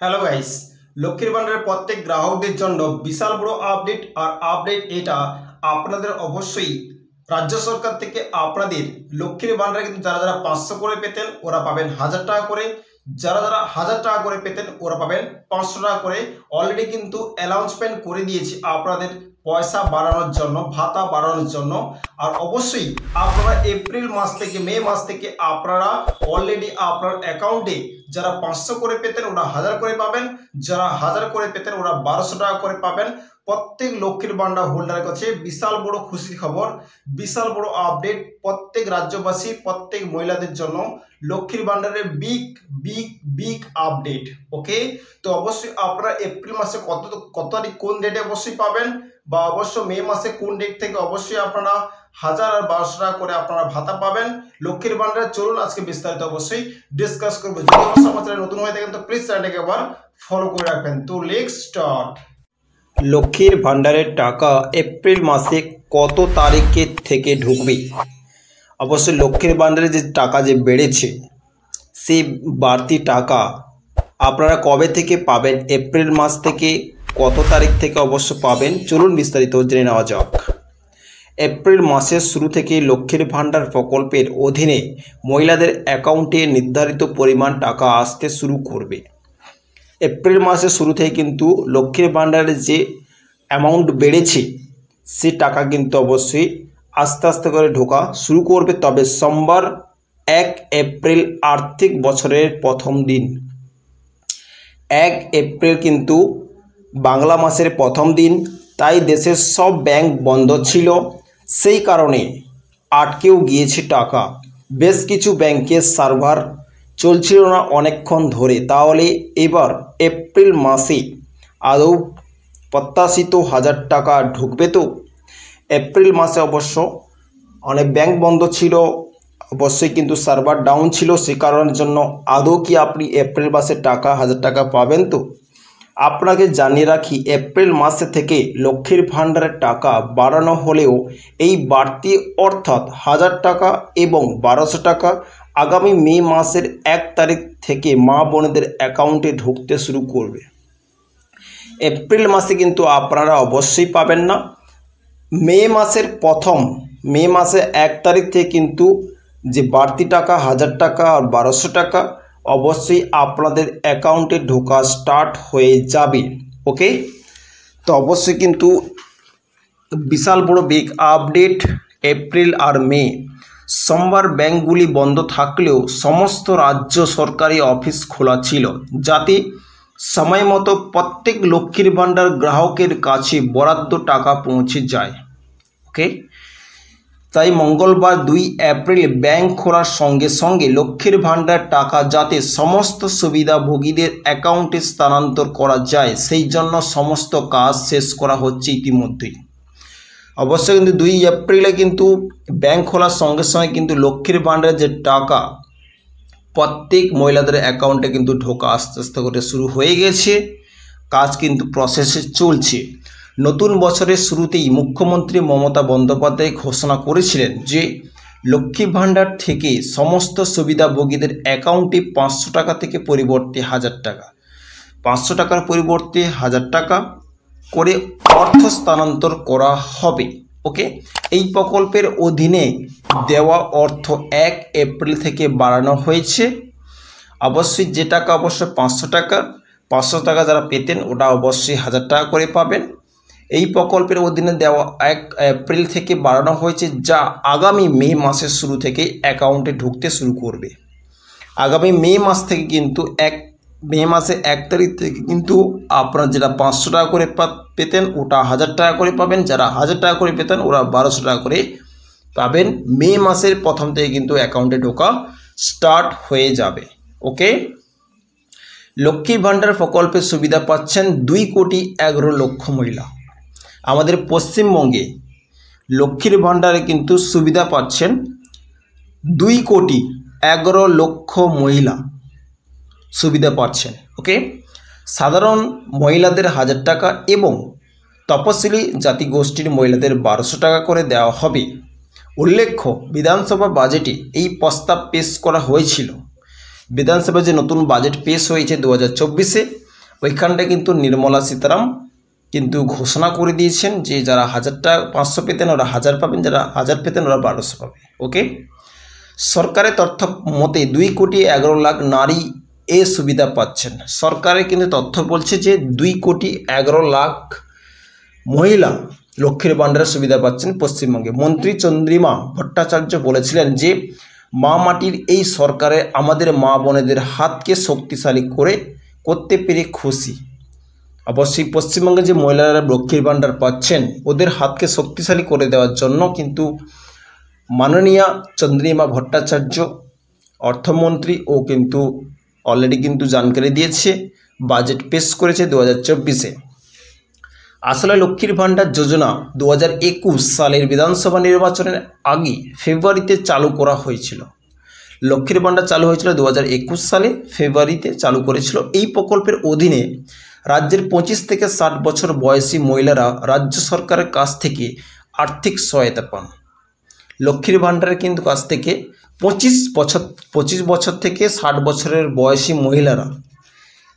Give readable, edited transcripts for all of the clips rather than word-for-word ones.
Hello guys, লক্ষ্মীর ভান্ডারের প্রত্যেক গ্রাহকদের জন্য বিশাল বড় আপডেট। আর আপডেট এটা আপনাদের অবশ্যই রাজ্য সরকার থেকে আপনাদের লক্ষ্মীর ভান্ডারে কিন্তু যারা যারা 500 করে পেতেন ওরা পাবেন 1000 টাকা করে, যারা যারা 1000 টাকা করে পেতেন ওরা পাবেন 500 টাকা করে। অলরেডি কিন্তু অ্যানাউন্সমেন্ট করে দিয়েছি আপনাদের পয়সা বাড়ানোর জন্য, ভাতা বাড়ানোর জন্য। আর অবশ্যই আপনারা এপ্রিল মাস থেকে মে মাস থেকে আপনারা অলরেডি আপনার অ্যাকাউন্টে যারা 500 করে পেতেন ওরা 1000 করে পাবেন, যারা 1000 করে পেতেন ওরা 1200 টাকা করে পাবেন। প্রত্যেক লক্ষ্মীর ভান্ডার হোল্ডারের কাছে বিশাল বড় খুশির খবর, বিশাল বড় আপডেট। প্রত্যেক রাজ্যবাসী, প্রত্যেক মহিলাদের জন্য লক্ষ্মীর ভান্ডারের বিগ আপডেট। ওকে, তো অবশ্যই আপনারা এপ্রিল মাসে কত তারিখ কোন ডেটে অবশ্যই পাবেন, বা অবশ্য মে মাসে কোন ডেট থেকে অবশ্যই আপনারা 1000 আর 1200 টাকা করে আপনারা ভাতা পাবেন লক্ষ্মীর ভান্ডারে। চলুন আজকে বিস্তারিত অবশ্যই ডিসকাস করবো। যদি আমার চ্যানেলে নতুন হয়ে থাকেন তো প্লিজ চ্যানেলটাকে একবার ফলো করে রাখবেন। তো লেটস স্টার্ট। লক্ষ্মীর ভান্ডারের টাকা এপ্রিল মাসে কত তারিখে থেকে ঢুকবে? অবশ্যই লক্ষ্মীর ভান্ডারের যে টাকা যে বেড়েছে সেই বাড়তি টাকা আপনারা কবে থেকে পাবেন, এপ্রিল মাস থেকে কত তারিখ থেকে অবশ্য পাবেন, চলুন বিস্তারিত জেনে নেওয়া যাক। এপ্রিল মাসের শুরু থেকে লক্ষ্মীর ভান্ডার প্রকল্পের অধীনে মহিলাদের অ্যাকাউন্টে নির্ধারিত পরিমাণ টাকা আসতে শুরু করবে। এপ্রিল মাসের শুরু থেকে কিন্তু লক্ষ্মীর ভান্ডারের যে অ্যামাউন্ট বেড়েছে সে টাকা কিন্তু অবশ্যই আস্তে আস্তে করে ঢোকা শুরু করবে। তবে সোমবার 1 এপ্রিল আর্থিক বছরের প্রথম দিন, 1 এপ্রিল কিন্তু বাংলা মাসের প্রথম দিন, তাই দেশের সব ব্যাংক বন্ধ ছিল, সেই কারণে আটকেও গিয়েছে টাকা। বেশ কিছু ব্যাংকের সার্ভার চলছিল না অনেকক্ষণ ধরে। তাহলে এবার এপ্রিল মাসে আদৌ প্রত্যাশিত 1000 টাকা ঢুকবে তো? এপ্রিল মাসে অবশ্য অনেক ব্যাংক বন্ধ ছিল, অবশ্যই কিন্তু সার্ভার ডাউন ছিল, সে কারণের জন্য আদৌ কি আপনি এপ্রিল মাসে টাকা 1000 টাকা পাবেন তো? আপনাকে জানিয়ে রাখি, এপ্রিল মাসে থেকে লক্ষ্মীর ভান্ডারের টাকা বাড়ানো হলেও এই বাড়তি অর্থাৎ 1000 টাকা এবং 1200 টাকা আগামী মে মাসের 1 তারিখ থেকে মা বোনেদের অ্যাকাউন্টে ঢুকতে শুরু করবে। এপ্রিল মাসে কিন্তু আপনারা অবশ্যই পাবেন না। মে মাসের মে মাসে 1 তারিখ থেকে কিন্তু যে বাড়তি টাকা 1000 টাকা আর 1200 টাকা অবশ্যই আপনাদের অ্যাকাউন্টে ঢোকা স্টার্ট হয়ে যাবে। ওকে, তো অবশ্যই কিন্তু বিশাল বড় বিগ আপডেট। এপ্রিল আর মে সোমবার ব্যাংকগুলি বন্ধ থাকলেও সমস্ত রাজ্য সরকারি অফিস খোলা ছিল, যাতে সময় মতো প্রত্যেক লক্ষ্মীর ভান্ডার গ্রাহকের কাছে বরাদ্দ টাকা পৌঁছে যায়। ওকে, তাই মঙ্গলবার 2 এপ্রিল ব্যাংক খোলার সঙ্গে সঙ্গে লক্ষ্মীর ভান্ডার টাকা যাতে সমস্ত সুবিধাভোগীদের অ্যাকাউন্টে স্থানান্তর করা যায় সেই জন্য সমস্ত কাজ শেষ করা হচ্ছে ইতিমধ্যেই। অবশ্যই কিন্তু 2 এপ্রিলে কিন্তু ব্যাংক খোলার সঙ্গে সঙ্গে কিন্তু লক্ষ্মীর ভান্ডারের যে টাকা প্রত্যেক মহিলাদের অ্যাকাউন্টে কিন্তু ঢোকা আস্তে আস্তে করে শুরু হয়ে গেছে, কাজ কিন্তু প্রসেসে চলছে। নতুন বছরের শুরুতেই মুখ্যমন্ত্রী মমতা বন্দ্যোপাধ্যায় ঘোষণা করেছিলেন যে লক্ষ্মী ভান্ডার থেকে সমস্ত সুবিধাভোগীদের অ্যাকাউন্টে 500 টাকা থেকে পরিবর্তে 1000 টাকা, 500 টাকার পরিবর্তে 1000 টাকা করে অর্থ স্থানান্তর করা হবে। ওকে, এই প্রকল্পের অধীনে দেওয়া অর্থ 1 এপ্রিল থেকে বাড়ানো হয়েছে। অবশ্যই যে টাকা অবশ্য 500 টাকা যারা পেতেন ওটা অবশ্যই 1000 টাকা করে পাবেন। এই প্রকল্পের অধীনে দেওয়া 1 এপ্রিল থেকে বাড়ানো হয়েছে, যা আগামী মে মাসের শুরু থেকে অ্যাকাউন্টে ঢুকতে শুরু করবে। আগামী মে মাস থেকে কিন্তু মে মাসে 1 তারিখ থেকে কিন্তু আপনারা যেটা 500 টাকা করে পেতেন ওটা 1000 টাকা করে পাবেন, যারা 1000 টাকা করে পেতেন ওরা 1200 টাকা করে পাবেন। মে মাসের প্রথম থেকে কিন্তু অ্যাকাউন্টে ঢোকা স্টার্ট হয়ে যাবে। ওকে, লক্ষ্মী ভান্ডার প্রকল্পের সুবিধা পাচ্ছেন 2,11,00,000 মহিলা। আমাদের পশ্চিমবঙ্গে লক্ষ্মীর ভান্ডারে কিন্তু সুবিধা পাচ্ছেন 2,11,00,000 মহিলা সুবিধা পাচ্ছেন। ওকে, সাধারণ মহিলাদের 1000 টাকা এবং তপশিলি জাতিগোষ্ঠীর মহিলাদের 1200 টাকা করে দেওয়া হবে। উল্লেখ্য, বিধানসভা বাজেটে এই প্রস্তাব পেশ করা হয়েছিল। বিধানসভায় যে নতুন বাজেট পেশ হয়েছে 2024-এ, ওইখানটায় কিন্তু নির্মলা সীতারাম কিন্তু ঘোষণা করে দিয়েছেন যে যারা 1000 টাকা 500 পেতেন ওরা 1000 পাবেন, যারা 1000 পেতেন ওরা 1200 পাবে। ওকে, সরকারের তথ্য মতে 2,11,00,000 নারী এ সুবিধা পাচ্ছেন। সরকারের কিন্তু তথ্য বলছে যে 2,11,00,000 মহিলা লক্ষ্মীর ভাণ্ডারের সুবিধা পাচ্ছেন পশ্চিমবঙ্গে। মন্ত্রী চন্দ্রিমা ভট্টাচার্য বলেছিলেন যে মা মাটির এই সরকারে আমাদের মা বোনেদের হাতকে শক্তিশালী করতে পেরে খুশি। অবশ্যই পশ্চিমবঙ্গে যে মহিলারা লক্ষ্মীর ভাণ্ডার পাচ্ছেন ওদের হাতকে শক্তিশালী করে দেওয়ার জন্য কিন্তু মাননীয়া চন্দ্রিমা ভট্টাচার্য অর্থমন্ত্রী ও কিন্তু অলরেডি কিন্তু জানকারি দিয়েছে, বাজেট পেশ করেছে 2024-এ। আসলে লক্ষ্মীর ভাণ্ডার যোজনা 2021 সালের বিধানসভা নির্বাচনের আগে ফেব্রুয়ারিতে চালু করা হয়েছিল। লক্ষ্মীর ভাণ্ডার চালু হয়েছিল 2021 সালে ফেব্রুয়ারিতে চালু করেছিল। এই প্রকল্পের অধীনে রাজ্যের 25 থেকে 60 বছর বয়সী মহিলারা রাজ্য সরকারের কাছ থেকে আর্থিক সহায়তা পান। লক্ষ্মীর ভাণ্ডারের কিন্তু কাছ থেকে 25 বছর থেকে 60 বছরের বয়সী মহিলারা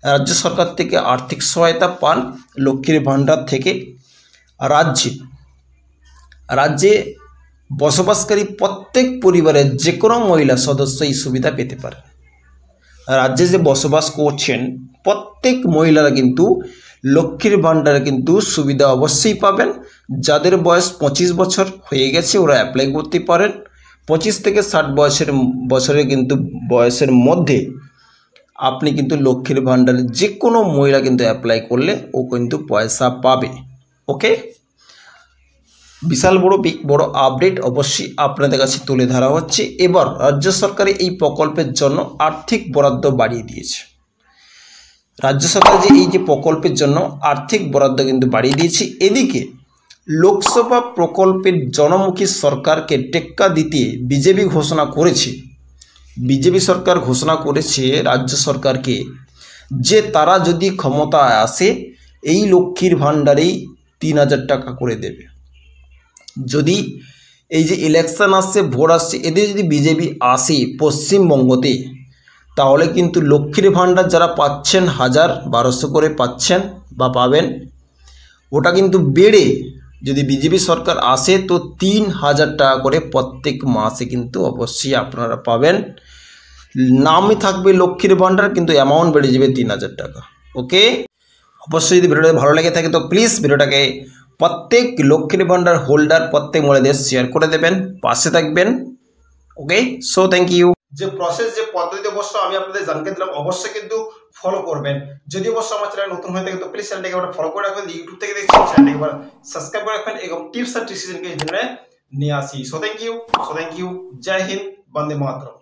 রাজ্য সরকার থেকে আর্থিক সহায়তা পান লক্ষ্মীর ভাণ্ডার থেকে। রাজ্যে বসবাসকারী প্রত্যেক পরিবারের যে কোনো মহিলা সদস্য এই সুবিধা পেতে পারে। রাজ্যে যে বসবাস করছেন প্রত্যেক মহিলারা কিন্তু লক্ষ্মীর ভাণ্ডারে কিন্তু সুবিধা অবশ্যই পাবেন। যাদের বয়স 25 বছর হয়ে গেছে ওরা অ্যাপ্লাই করতে পারেন। 25 থেকে 60 বছরের কিন্তু বয়সের মধ্যে আপনি কিন্তু লক্ষ্মীর ভাণ্ডারে যে কোনো মহিলা কিন্তু অ্যাপ্লাই করলে ও কিন্তু পয়সা পাবে। ওকে, বিশাল বড় আপডেট অবশ্যই আপনাদের কাছে তুলে ধরা হচ্ছে। এবার রাজ্য সরকার এই প্রকল্পের জন্য আর্থিক বরাদ্দ বাড়িয়ে দিয়েছে। রাজ্য সরকার যে এই যে প্রকল্পের জন্য আর্থিক বরাদ্দ কিন্তু বাড়িয়ে দিয়েছে। এদিকে লোকসভা প্রকল্পের জনমুখী সরকারকে টেক্কা দিতে বিজেপি সরকার ঘোষণা করেছে রাজ্য সরকারকে যে তারা যদি ক্ষমতায় আসে এই লক্ষ্মীর ভাণ্ডারেই 3,000 টাকা করে দেবে। যদি এই যে ইলেকশন আসছে, ভোট আসছে, এদের যদি বিজেপি আসে পশ্চিমবঙ্গতে তাহলে কিন্তু লক্ষ্মীর ভাণ্ডার যারা পাচ্ছেন 1,000-1,200 করে পাচ্ছেন বা পাবেন, ওটা কিন্তু বেড়ে যদি বিজেপি সরকার আসে তো 3,000 টাকা করে প্রত্যেক মাসে কিন্তু অবশ্যই আপনারা পাবেন। নামই থাকবে লক্ষ্মীর ভাণ্ডার কিন্তু অ্যামাউন্ট বেড়ে যাবে 3,000 টাকা। ওকে, অবশ্যই যদি ভিডিওটা ভালো লেগে থাকে তো প্লিজ ভিডিওটাকে প্রত্যেক লক্ষ্মীর ভাণ্ডার হোল্ডার প্রত্যেক মহিলাদের শেয়ার করে দেবেন, পাশে থাকবেন। ওকে, সো থ্যাংক ইউ। যে প্রসেস যে পদ্ধতি অবশ্য আমি আপনাদের জানকারি দিলাম অবশ্যই কিন্তু ফলো করবেন। যদি অবশ্য আমার চ্যানেল নতুন হয়ে থাকে তো প্লিজ চ্যানেলটাকে একবার ফলো করে রাখবেন। ইউটিউব থেকে দেখছেন চ্যানেলটাকে একবার সাবস্ক্রাইব করে রাখবেন এবং টিপস আর ট্রিক্স নিয়ে আসি। সো থ্যাংক ইউ, জয় হিন্দ, বন্দে মাতরম।